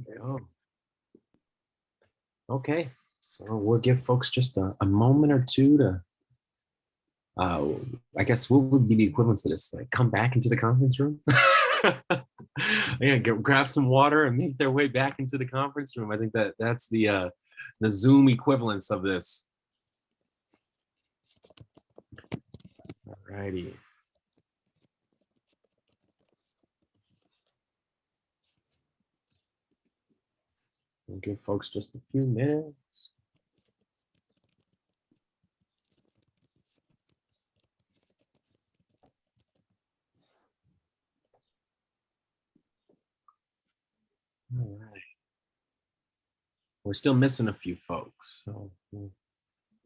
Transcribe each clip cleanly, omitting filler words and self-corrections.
There you go. Okay, so we'll give folks just a moment or two to, I guess, what would be the equivalent to this? Like, come back into the conference room? Yeah, grab some water and make their way back into the conference room. I think that's the Zoom equivalence of this. All righty. We'll give folks just a few minutes. All right. We're still missing a few folks, so we'll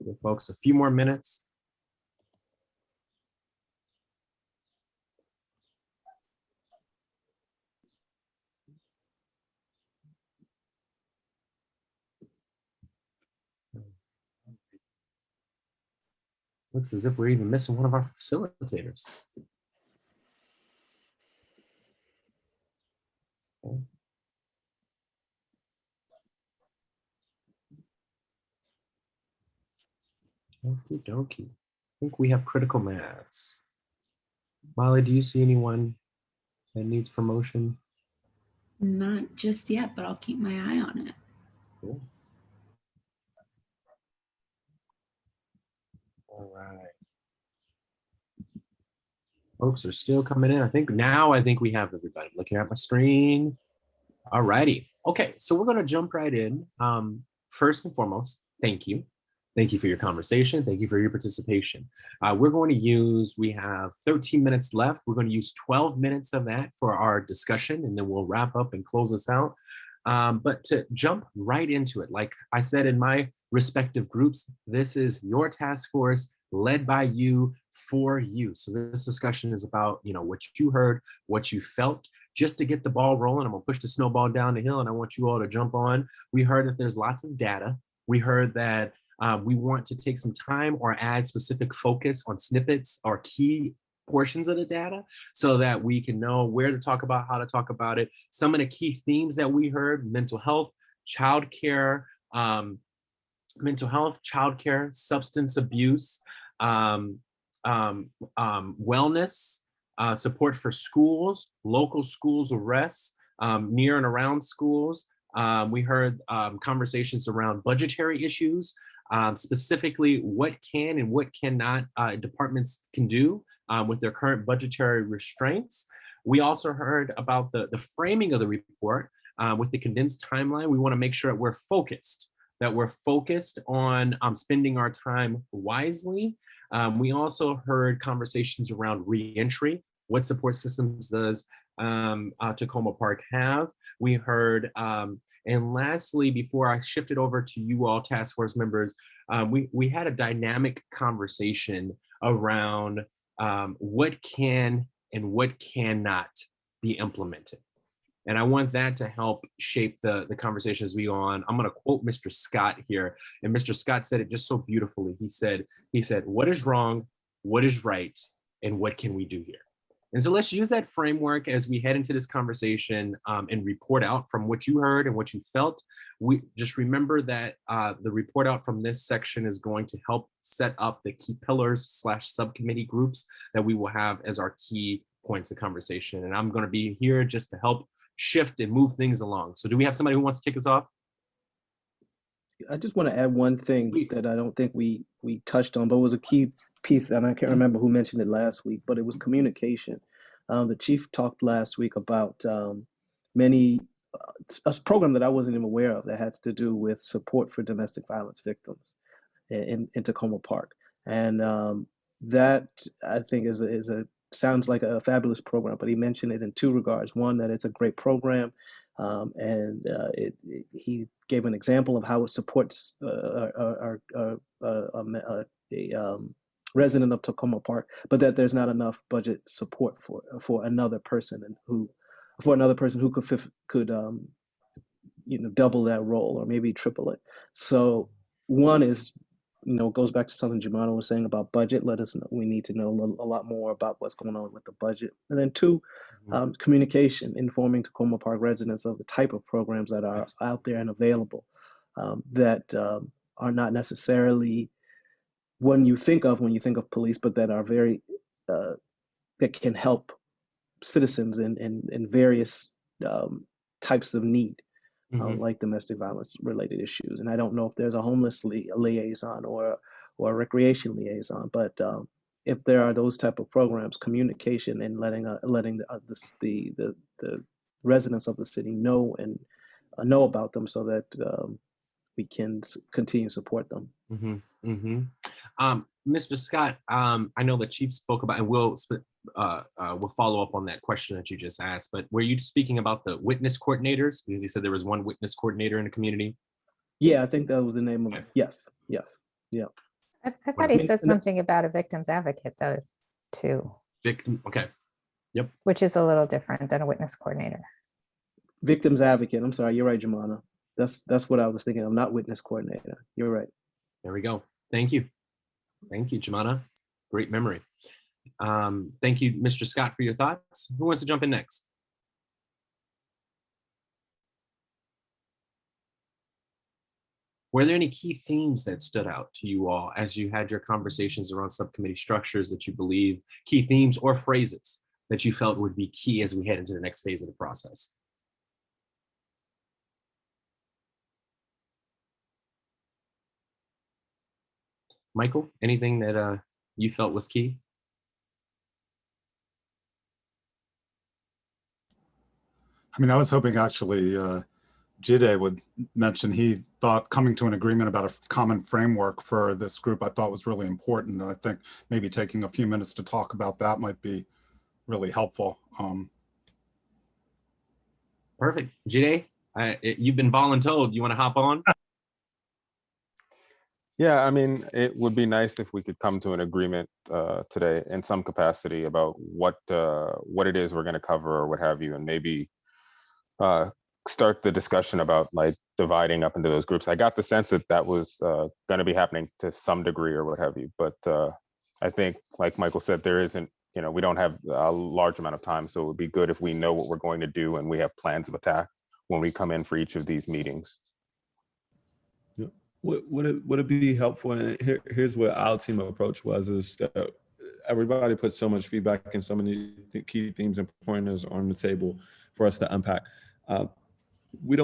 give folks a few more minutes. Looks as if we're even missing one of our facilitators. Okay. Okie dokie. I think we have critical mass. Molly, do you see anyone that needs promotion? Not just yet, but I'll keep my eye on it. Cool. All right. Folks are still coming in. I think we have everybody. Looking at my screen. All righty. Okay, so we're going to jump right in. First and foremost, thank you. Thank you for your conversation. Thank you for your participation. We're going to we have 13 minutes left. We're going to use 12 minutes of that for our discussion, and then we'll wrap up and close this out. But to jump right into it, like I said in my respective groups, this is your task force led by you for you. So this discussion is about, what you heard, what you felt. Just to get the ball rolling, I'm gonna push the snowball down the hill, and I want you all to jump on. We heard that there's lots of data. We heard that we want to take some time or add specific focus on snippets or key portions of the data so that we can know where to talk about, how to talk about it. Some of the key themes that we heard: mental health, childcare, substance abuse, wellness, support for schools, local schools arrests, near and around schools. We heard conversations around budgetary issues, specifically what can and what cannot departments can do with their current budgetary restraints. We also heard about the framing of the report with the condensed timeline. We want to make sure that we're focused on spending our time wisely. We also heard conversations around reentry. What support systems does Takoma Park have? We heard, and lastly, before I shifted over to you all task force members, we had a dynamic conversation around what can and what cannot be implemented. And I want that to help shape the conversation as we go on. I'm going to quote Mr. Scott here. And Mr. Scott said it just so beautifully. He said, what is wrong, what is right, and what can we do here? And so let's use that framework as we head into this conversation and report out from what you heard and what you felt. We just remember that the report out from this section is going to help set up the key pillars / subcommittee groups that we will have as our key points of conversation. And I'm going to be here just to help shift and move things along. So do we have somebody who wants to kick us off? I just want to add one thing that I don't think we touched on, but it was a key piece, and I can't remember who mentioned it last week, but it was communication. The chief talked last week about a program that I wasn't even aware of that has to do with support for domestic violence victims in Takoma Park. And that, I think, sounds like a fabulous program, but he mentioned it in two regards. One, that it's a great program, and he gave an example of how it supports a resident of Takoma Park, but that there's not enough budget support for another person who could double that role or maybe triple it. So one is it goes back to something Jumana was saying about budget. Let us know. We need to know a lot more about what's going on with the budget. And then two, communication, informing Takoma Park residents of the type of programs that are out there and available that are not necessarily when you think of police, but that are very that can help citizens in various types of need, like domestic violence related issues. And I don't know if there's a homeless liaison or a recreation liaison, but if there are those type of programs, communication and letting the residents of the city know and know about them so that we can continue to support them. Mr. Scott, I know the chief spoke about, and we'll follow up on that question that you just asked, but were you speaking about the witness coordinators? Because he said there was one witness coordinator in the community. Yeah, I think that was the name of it. Yes. Yeah. I thought he said something about a victim's advocate though, too. Victim, okay. Yep. Which is a little different than a witness coordinator. Victim's advocate. I'm sorry, you're right, Jumana. That's what I was thinking of, not witness coordinator. You're right. There we go. Thank you. Thank you, Jumana. Great memory. Thank you, Mr. Scott, for your thoughts. Who wants to jump in next? Were there any key themes that stood out to you all as you had your conversations around subcommittee structures that you believe, key themes or phrases that you felt would be key as we head into the next phase of the process? Michael, anything that you felt was key? I mean, I was hoping actually Jide would mention he thought coming to an agreement about a common framework for this group I thought was really important. And I think maybe taking a few minutes to talk about that might be really helpful. Perfect. Jide, you've been voluntold. You want to hop on? Yeah, I mean, it would be nice if we could come to an agreement today in some capacity about what it is we're going to cover or what have you, and maybe start the discussion about like dividing up into those groups. I got the sense that that was going to be happening to some degree or what have you, but I think, like Michael said, there isn't, we don't have a large amount of time, so it would be good if we know what we're going to do and we have plans of attack when we come in for each of these meetings. Would it be helpful? And here's what our team approach was: is that everybody put so much feedback and so many key themes and pointers on the table for us to unpack. We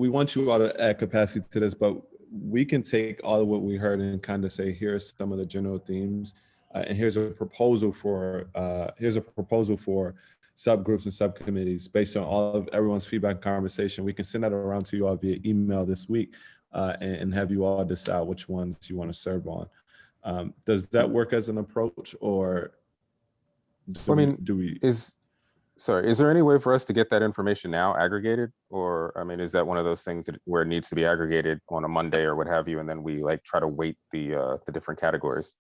want you all to add capacity to this, but we can take all of what we heard and kind of say, here's some of the general themes, and here's a proposal for subgroups and subcommittees based on all of everyone's feedback and conversation. We can send that around to you all via email this week. And have you all decide which ones you want to serve on. Does that work as an approach, or is there any way for us to get that information now aggregated? Or, I mean, is that one of those things where it needs to be aggregated on a Monday or what have you, and then we like try to weight the different categories?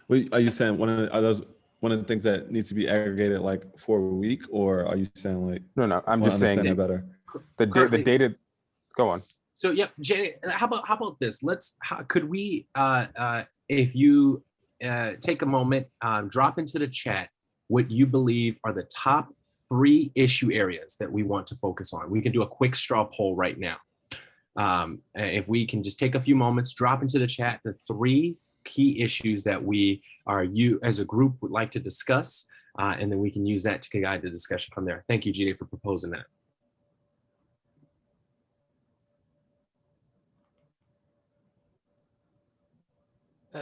Well, are you saying one of the things that needs to be aggregated like for a week, or are you saying like? No, I'm just saying that better. The data. Go on. So yeah, Jay, how about this? Could we, if you take a moment, drop into the chat what you believe are the top 3 issue areas that we want to focus on. We can do a quick straw poll right now. If we can just take a few moments, drop into the chat the 3 key issues that you as a group would like to discuss, and then we can use that to guide the discussion from there. Thank you, Jay, for proposing that.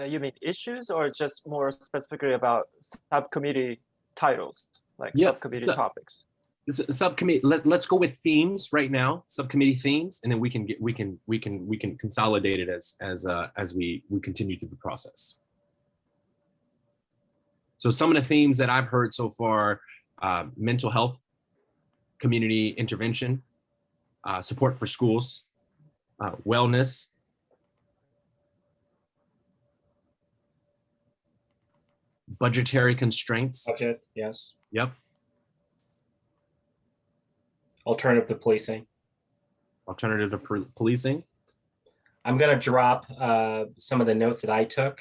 You mean issues, or just more specifically about subcommittee titles, like subcommittee topics? Subcommittee. Let's go with themes right now. Subcommittee themes, and then we can consolidate it as we continue through the process. So some of the themes that I've heard so far: mental health, community intervention, support for schools, wellness. Budgetary constraints. Budget, yes. Yep. Alternative to policing. Alternative to policing. I'm gonna drop some of the notes that I took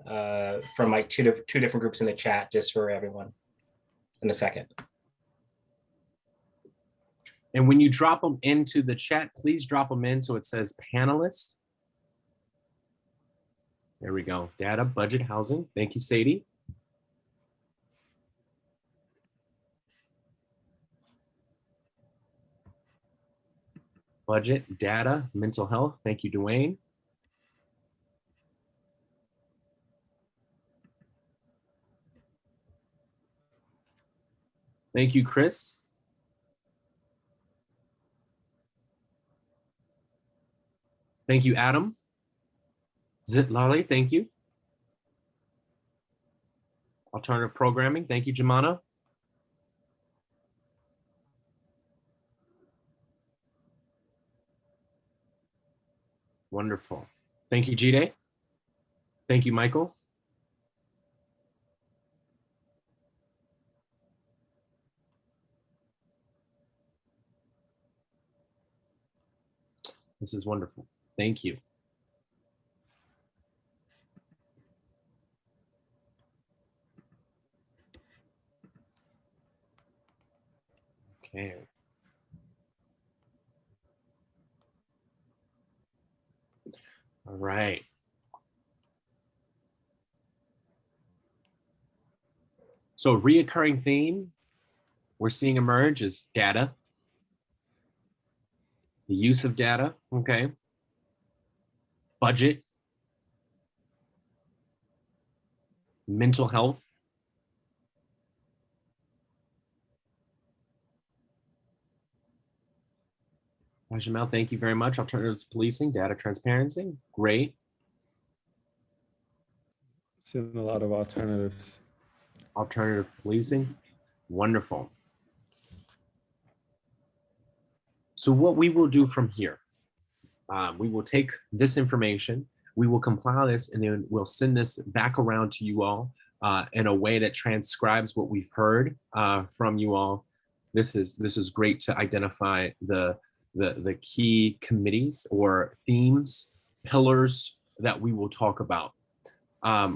from like two different groups in the chat just for everyone in a second. And when you drop them into the chat, please drop them in so it says panelists. There we go. Data, budget, housing. Thank you, Sadie. Budget, data, mental health. Thank you, Dwayne. Thank you, Chris. Thank you, Adam. Zitlali, thank you. Alternative programming. Thank you, Jemana. Wonderful. Thank you, Jide. Thank you, Michael. This is wonderful. Thank you. Okay. All right. So reoccurring theme we're seeing emerge is data, the use of data, okay? Budget, mental health, Jamal, thank you very much. Alternatives to policing, data transparency, great. Seeing a lot of alternatives. Alternative policing, wonderful. So what we will do from here, we will take this information, we will compile this, and then we'll send this back around to you all in a way that transcribes what we've heard from you all. This is great to identify the key committees or themes, pillars that we will talk about.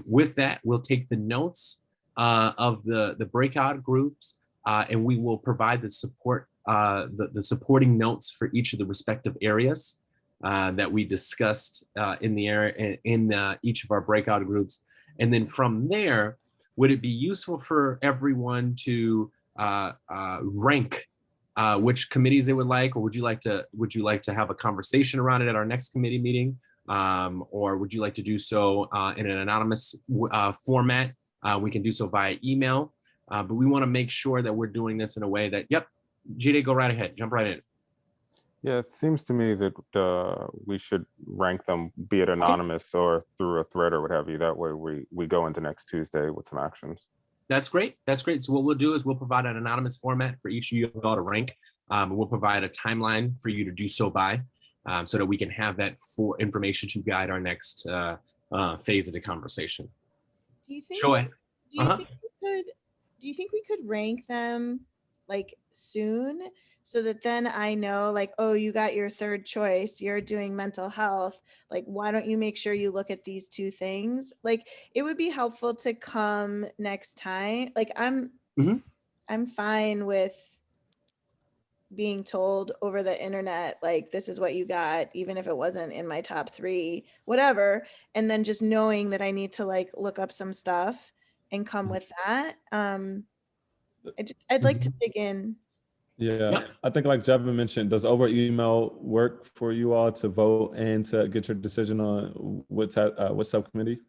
With that, we'll take the notes of the breakout groups and we will provide the support, the supporting notes for each of the respective areas that we discussed in the area in each of our breakout groups. And then from there, would it be useful for everyone to rank which committees they would like, or would you like to have a conversation around it at our next committee meeting, or would you like to do so in an anonymous format? We can do so via email, but we want to make sure that we're doing this in a way that, yep, Jide, go right ahead, jump right in. Yeah, it seems to me that we should rank them, be it anonymous or through a thread or what have you. That way we go into next Tuesday with some actions. That's great. That's great. So what we'll do is we'll provide an anonymous format for each of you all to rank. We'll provide a timeline for you to do so by, so that we can have that for information to guide our next phase of the conversation. Do you think? Joy. Do you think we could rank them like soon, so that then I know, like, oh, you got your third choice, you're doing mental health, like, why don't you make sure you look at these two things? Like, it would be helpful to come next time. Like, I'm fine with being told over the internet, like, this is what you got, even if it wasn't in my top 3, whatever, and then just knowing that I need to like look up some stuff and come with that. I'd like to dig in. Yeah, I think like Jevin mentioned, does over email work for you all to vote and to get your decision on what subcommittee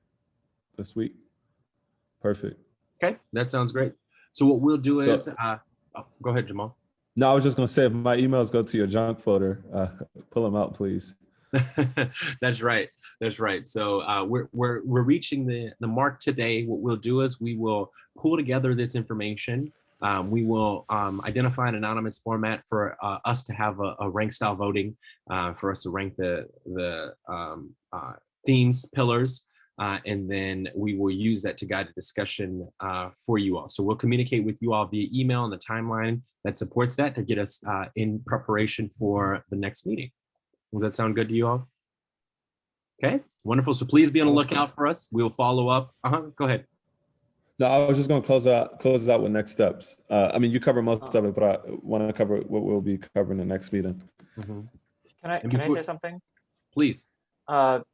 this week? Perfect. Okay, that sounds great. So what we'll do is, go ahead, Jamal. No, I was just gonna say, if my emails go to your junk folder, pull them out, please. That's right. That's right. So we're reaching the mark today. What we'll do is we will pull together this information. We will identify an anonymous format for us to have a rank style voting, for us to rank the themes, pillars, and then we will use that to guide the discussion for you all. So we'll communicate with you all via email and the timeline that supports that to get us in preparation for the next meeting. Does that sound good to you all? Okay, wonderful. So please be on the Awesome. lookout for us. We'll follow up. Go ahead. No, I was just going to close us out with next steps. I mean, you cover most of it, but I want to cover what we'll be covering the next meeting. Can I say something? Please. But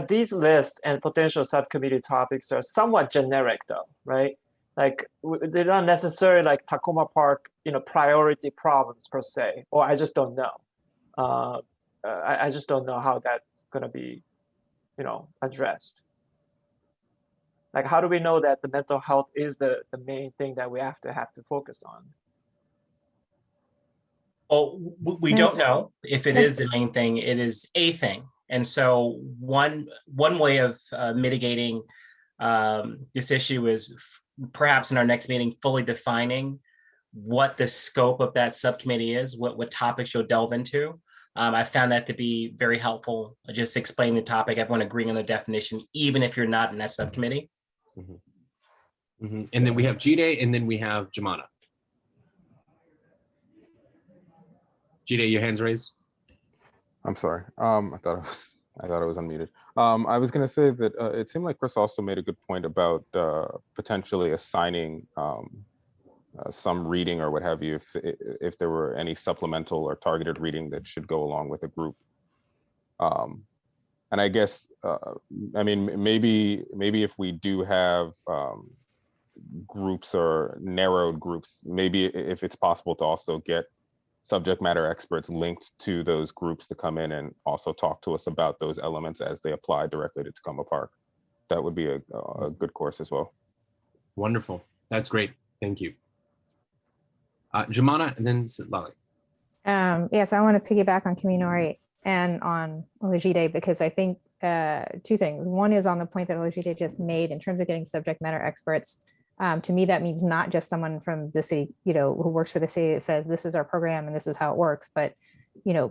these lists and potential subcommittee topics are somewhat generic, though, right? Like they're not necessarily like Takoma Park, priority problems per se, or I just don't know. I just don't know how that's gonna be, addressed. Like, how do we know that the mental health is the main thing that we have to focus on? Well, we don't know if it is the main thing. It is a thing. And so one way of mitigating this issue is perhaps in our next meeting, fully defining what the scope of that subcommittee is, what topics you'll delve into. I found that to be very helpful. Just explain the topic, everyone agreeing on the definition, even if you're not in that subcommittee. And then we have Jide, and then we have Jamana. Jide, your hand's raised. I'm sorry. I thought it was unmuted. I was going to say that it seemed like Chris also made a good point about potentially assigning some reading or what have you, if there were any supplemental or targeted reading that should go along with a group. And I guess, I mean, maybe if we do have groups or narrowed groups, maybe if it's possible to also get subject matter experts linked to those groups to come in and also talk to us about those elements as they apply directly to Takoma Park. That would be a good course as well. Wonderful. That's great. Thank you. Jamana, and then Lali. Yes, I want to piggyback on Kiminori and on Olajide, because I think two things. One is on the point that Olajide just made in terms of getting subject matter experts. To me, that means not just someone from the city, who works for the city that says this is our program and this is how it works, but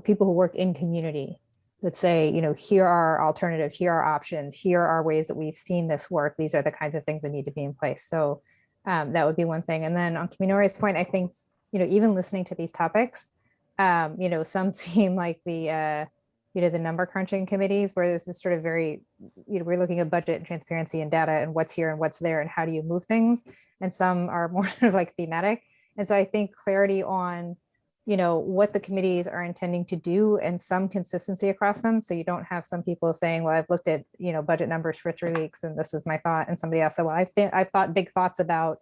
people who work in community that say, here are alternatives, here are options, here are ways that we've seen this work. These are the kinds of things that need to be in place. So that would be one thing. And then on Kiminori's point, I think even listening to these topics, some seem like the the number crunching committees where this is sort of very, we're looking at budget and transparency and data and what's here and what's there and how do you move things. And some are more sort of like thematic. And so I think clarity on, what the committees are intending to do and some consistency across them. So you don't have some people saying, well, I've looked at, budget numbers for 3 weeks and this is my thought. And somebody else said, well, I've thought big thoughts about,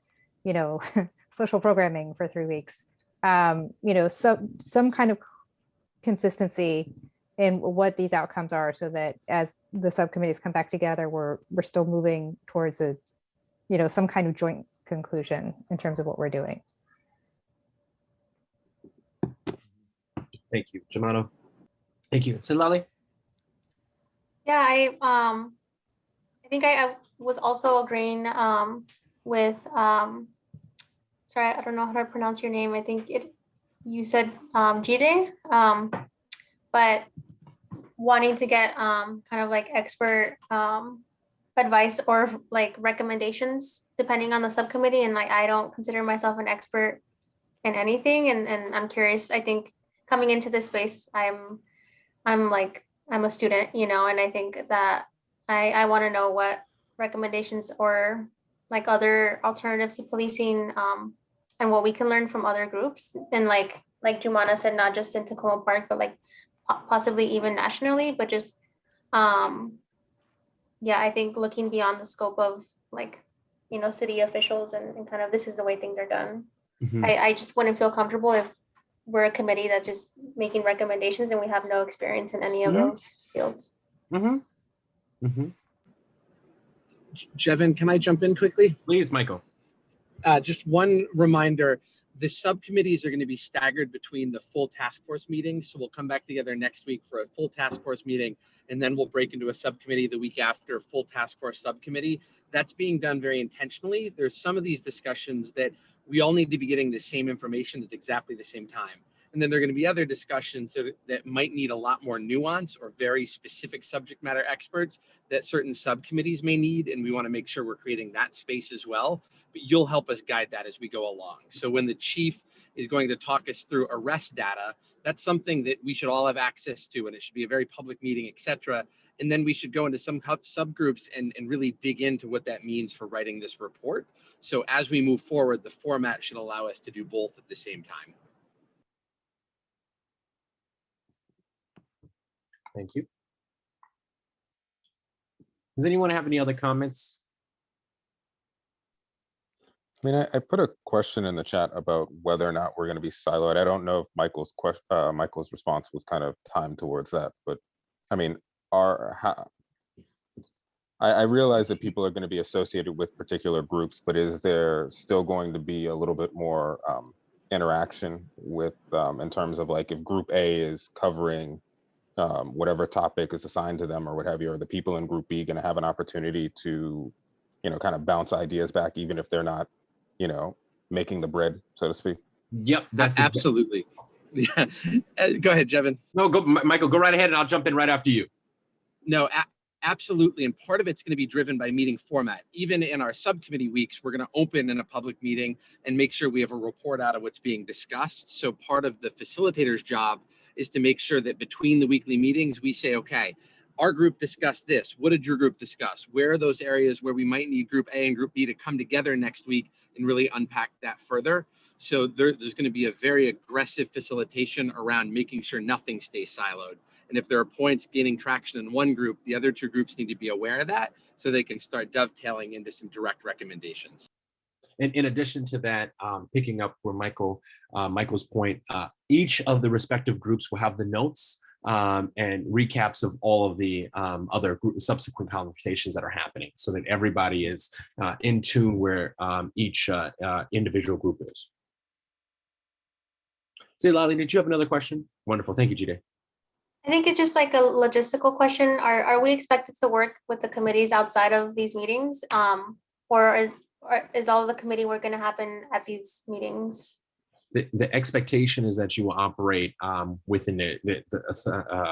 social programming for 3 weeks. So some kind of consistency in what these outcomes are, so that as the subcommittees come back together, we're still moving towards a, some kind of joint conclusion in terms of what we're doing. Thank you, Jamano. Thank you. So Lali? Yeah, I think I was also agreeing with sorry, I don't know how to pronounce your name. I think you said Jide, but wanting to get kind of like expert advice or like recommendations depending on the subcommittee. And like, I don't consider myself an expert in anything. And I'm curious, I think coming into this space, I'm a student, and I think that I want to know what recommendations or like other alternatives to policing and what we can learn from other groups. And like Jumana said, not just in Takoma Park, but like possibly even nationally, but just, yeah, I think looking beyond the scope of like, city officials and kind of this is the way things are done. Mm-hmm. I just wouldn't feel comfortable if we're a committee that's just making recommendations and we have no experience in any of those fields. Mm-hmm. Mm-hmm. Jevin, can I jump in quickly? Please, Michael. Just one reminder, the subcommittees are going to be staggered between the full task force meetings. So we'll come back together next week for a full task force meeting, and then we'll break into a subcommittee the week after, full task force subcommittee. That's being done very intentionally. There's some of these discussions that we all need to be getting the same information at exactly the same time. And then there are going to be other discussions that might need a lot more nuance or very specific subject matter experts that certain subcommittees may need. And we want to make sure we're creating that space as well. But you'll help us guide that as we go along. So when the chief is going to talk us through arrest data. That's something that we should all have access to, and it should be a very public meeting, etc. And then we should go into some subgroups and really dig into what that means for writing this report. So as we move forward, the format should allow us to do both at the same time. Thank you. Does anyone have any other comments? I mean, I put a question in the chat about whether or not we're going to be siloed. I don't know if Michael's question, Michael's response was kind of timed towards that, but I mean, I realize that people are going to be associated with particular groups, but is there still going to be a little bit more interaction with, in terms of like if Group A is covering whatever topic is assigned to them or what have you, are the people in Group B going to have an opportunity to, you know, kind of bounce ideas back, even if they're not, you know, making the bread, so to speak? Yep, that's absolutely. Yeah. Go ahead, Jevin. No, go, Michael, go right ahead and I'll jump in right after you. No, absolutely. And part of it's going to be driven by meeting format. Even in our subcommittee weeks, we're going to open in a public meeting and make sure we have a report out of what's being discussed. So part of the facilitator's job is to make sure that between the weekly meetings, we say, okay, our group discussed this. What did your group discuss? Where are those areas where we might need Group A and Group B to come together next week and really unpack that further? So there's going to be a very aggressive facilitation around making sure nothing stays siloed. And if there are points gaining traction in one group, the other two groups need to be aware of that so they can start dovetailing into some direct recommendations. And in addition to that, picking up where Michael's point, each of the respective groups will have the notes and recaps of all of the other subsequent conversations that are happening so that everybody is in tune where each individual group is. Say, Lali, did you have another question? Wonderful. Thank you, Jide. I think it's just like a logistical question. Are we expected to work with the committees outside of these meetings? Or is all of the committee work going to happen at these meetings? The expectation is that you will operate within the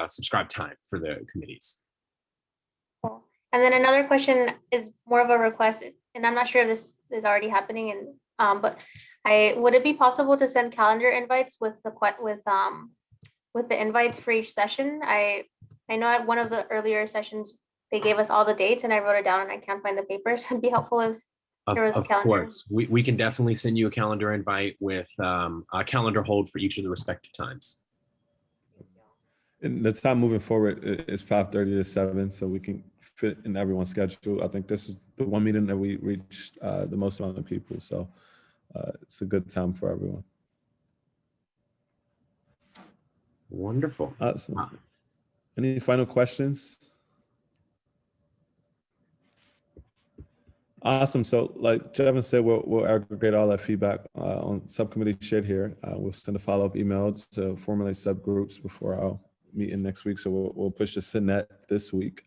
subscribed time for the committees. Cool. And then another question is more of a request, and I'm not sure if this is already happening. And but would it be possible to send calendar invites with the invites for each session? I know at one of the earlier sessions they gave us all the dates, and I wrote it down, and I can't find the papers. It'd be helpful if there was a calendar. Of course, we can definitely send you a calendar invite with a calendar hold for each of the respective times. And the time moving forward is 5:30 to 7, so we can fit in everyone's schedule. I think this is the one meeting that we reached the most amount of people, so it's a good time for everyone. Wonderful. Awesome. Any final questions? Awesome. So like Jevin said, we'll aggregate all that feedback on subcommittee shared here. We'll send a follow-up email to formulate subgroups before our meeting next week. So we'll push the Synnet this week.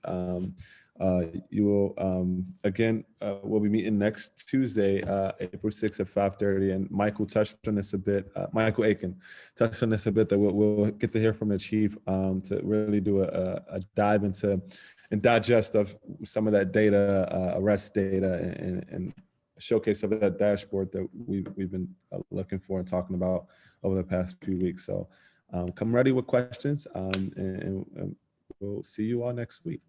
You will, again, we'll be meeting next Tuesday, April 6th at 5:30. And Michael touched on this a bit, Michael Aiken touched on this a bit, that we'll get to hear from the chief to really do a dive into and digest of some of that data, arrest data, and showcase of that dashboard that we've been looking for and talking about over the past few weeks. So come ready with questions, and we'll see you all next week.